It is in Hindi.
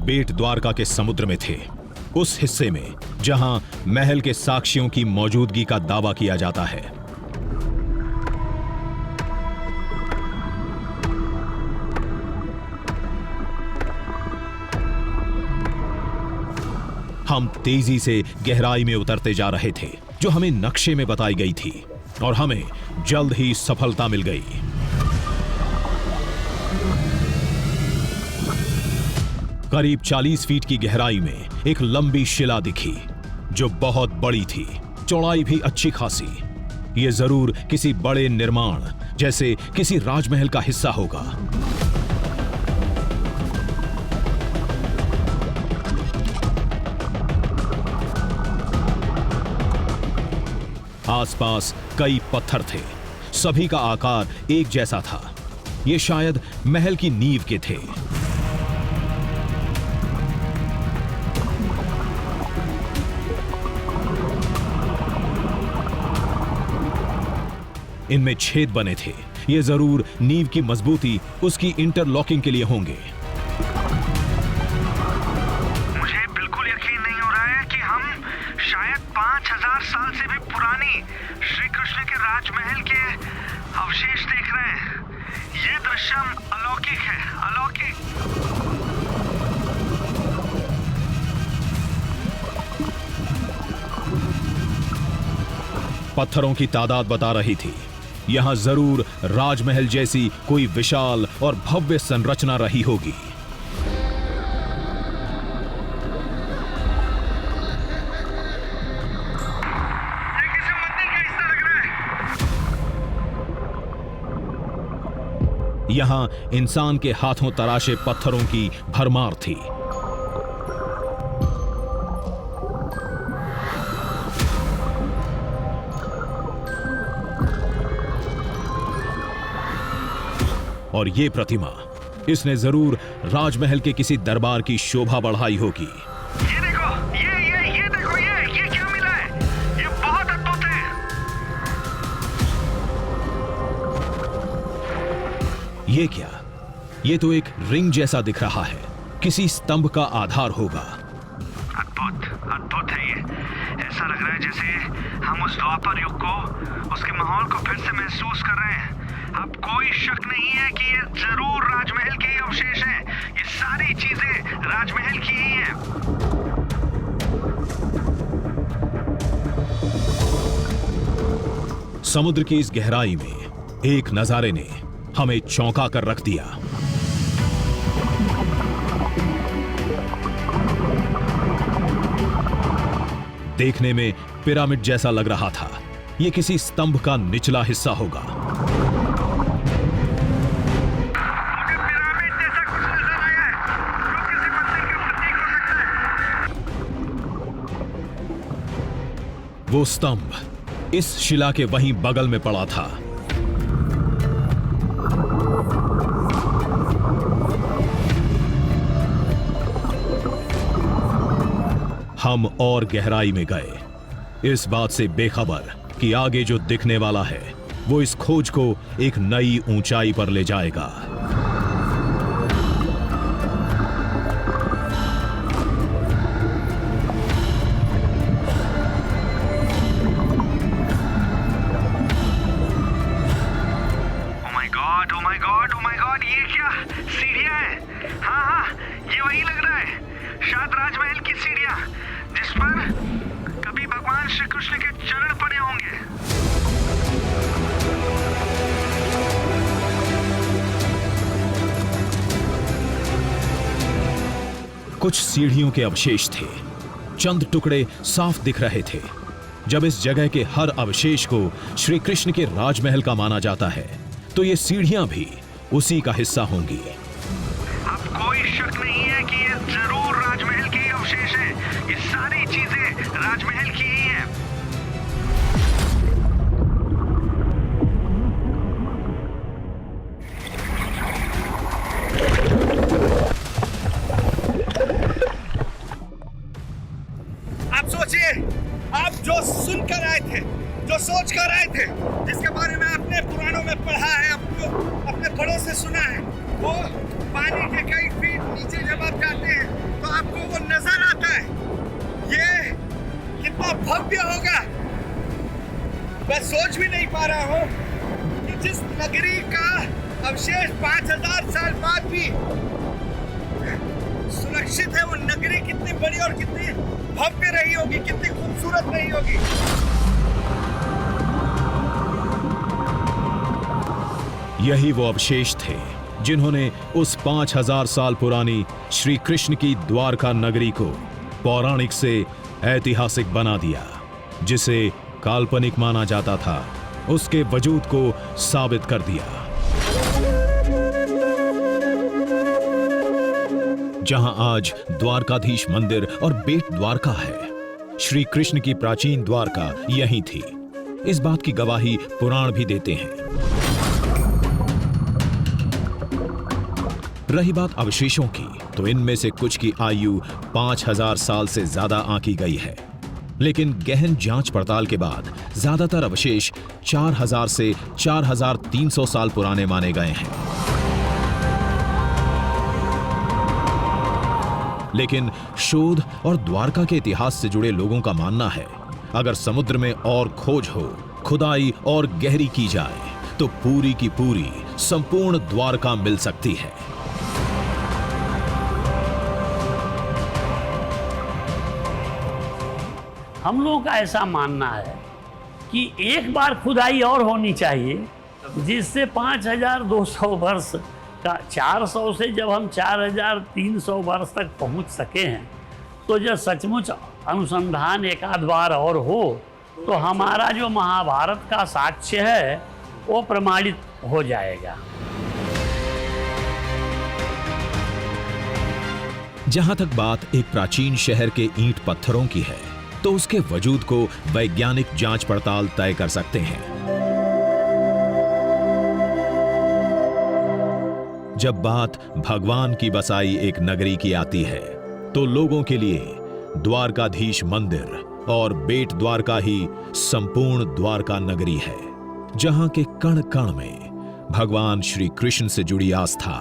बेट द्वारका के समुद्र में थे, उस हिस्से में जहां महल के साक्ष्यों की मौजूदगी का दावा किया जाता है। हम तेजी से गहराई में उतरते जा रहे थे जो हमें नक्शे में बताई गई थी, और हमें जल्द ही सफलता मिल गई। करीब 40 फीट की गहराई में एक लंबी शिला दिखी जो बहुत बड़ी थी, चौड़ाई भी अच्छी खासी। यह जरूर किसी बड़े निर्माण जैसे किसी राजमहल का हिस्सा होगा। आसपास कई पत्थर थे, सभी का आकार एक जैसा था। ये शायद महल की नींव के थे। इनमें छेद बने थे, ये जरूर नींव की मजबूती उसकी इंटरलॉकिंग के लिए होंगे। मुझे बिल्कुल यकीन नहीं हो रहा है कि हम शायद 5000 साल से भी पुरानी श्री कृष्ण के राजमहल के अवशेष देख रहे हैं। ये दृश्य अलौकिक है, अलौकिक। पत्थरों की तादाद बता रही थी, यहां जरूर राजमहल जैसी कोई विशाल और भव्य संरचना रही होगी। यहां इंसान के हाथों तराशे पत्थरों की भरमार थी। और ये प्रतिमा, इसने जरूर राजमहल के किसी दरबार की शोभा बढ़ाई होगी। ये देखो, ये देखो, ये क्या मिला है? ये बहुत अद्भुत है। ये क्या? ये तो एक रिंग जैसा दिख रहा है, किसी स्तंभ का आधार होगा। अद्भुत, अद्भुत है ये। ऐसा लग रहा है जैसे हम उस द्वापर युग को, उसके माहौल को फिर से महसूस कर रहे हैं। अब कोई शक नहीं है कि ये जरूर राजमहल के ही अवशेष हैं। ये सारी चीजें राजमहल की ही हैं। समुद्र की इस गहराई में एक नजारे ने हमें चौंका कर रख दिया। देखने में पिरामिड जैसा लग रहा था। यह किसी स्तंभ का निचला हिस्सा होगा। वो स्तंभ इस शिला के वहीं बगल में पड़ा था। हम और गहराई में गए, इस बात से बेखबर कि आगे जो दिखने वाला है वो इस खोज को एक नई ऊंचाई पर ले जाएगा। ये क्या सीढ़ियां हैं? हाँ, ये वही लग रहा है, शायद राजमहल की सीढ़ियां जिस पर कभी भगवान श्री कृष्ण के चरण पड़े होंगे। कुछ सीढ़ियों के अवशेष थे, चंद टुकड़े साफ दिख रहे थे। जब इस जगह के हर अवशेष को श्री कृष्ण के राजमहल का माना जाता है, तो ये सीढ़ियां भी उसी का हिस्सा होंगी। अब कोई शक नहीं है कि ये जरूर राजमहल के ही अवशेष हैं। ये सारी चीजें राजमहल की ही हैं। आप सोचिए, आप जो सुनकर आए थे, जो सोच कर आए थे, जिसके बारे में आपने पुराणों में पढ़ा है, अपने बड़ों से सुना है, पानी के कई फीट नीचे जब आप जाते हैं तो आपको वो नजर आता है। ये कितना भव्य होगा, मैं सोच भी नहीं पा रहा हूँ कि जिस नगरी का अवशेष 5000 साल बाद भी सुरक्षित है, वो नगरी कितनी बड़ी और कितनी भव्य रही होगी, कितनी खूबसूरत रही होगी। यही वो अवशेष थे जिन्होंने उस 5000 साल पुरानी श्री कृष्ण की द्वारका नगरी को पौराणिक से ऐतिहासिक बना दिया। जिसे काल्पनिक माना जाता था, उसके वजूद को साबित कर दिया। जहां आज द्वारकाधीश मंदिर और बेट द्वारका है, श्री कृष्ण की प्राचीन द्वारका यहीं थी। इस बात की गवाही पुराण भी देते हैं। रही बात अवशेषों की, तो इनमें से कुछ की आयु 5000 साल से ज्यादा आंकी गई है, लेकिन गहन जांच पड़ताल के बाद ज्यादातर अवशेष 4000 से 4300 साल पुराने माने गए हैं। लेकिन शोध और द्वारका के इतिहास से जुड़े लोगों का मानना है, अगर समुद्र में और खोज हो, खुदाई और गहरी की जाए, तो पूरी की पूरी संपूर्ण द्वारका मिल सकती है। हम लोगों का ऐसा मानना है कि एक बार खुदाई और होनी चाहिए, जिससे 5200 वर्ष का 400 से जब हम 4300 वर्ष तक पहुंच सके हैं, तो जब सचमुच अनुसंधान एक आध बार और हो, तो हमारा जो महाभारत का साक्ष्य है वो प्रमाणित हो जाएगा। जहां तक बात एक प्राचीन शहर के ईंट पत्थरों की है, तो उसके वजूद को वैज्ञानिक जांच पड़ताल तय कर सकते हैं। जब बात भगवान की बसाई एक नगरी की आती है, तो लोगों के लिए द्वारकाधीश मंदिर और बेट द्वारका ही संपूर्ण द्वारका नगरी है, जहां के कण कण में भगवान श्री कृष्ण से जुड़ी आस्था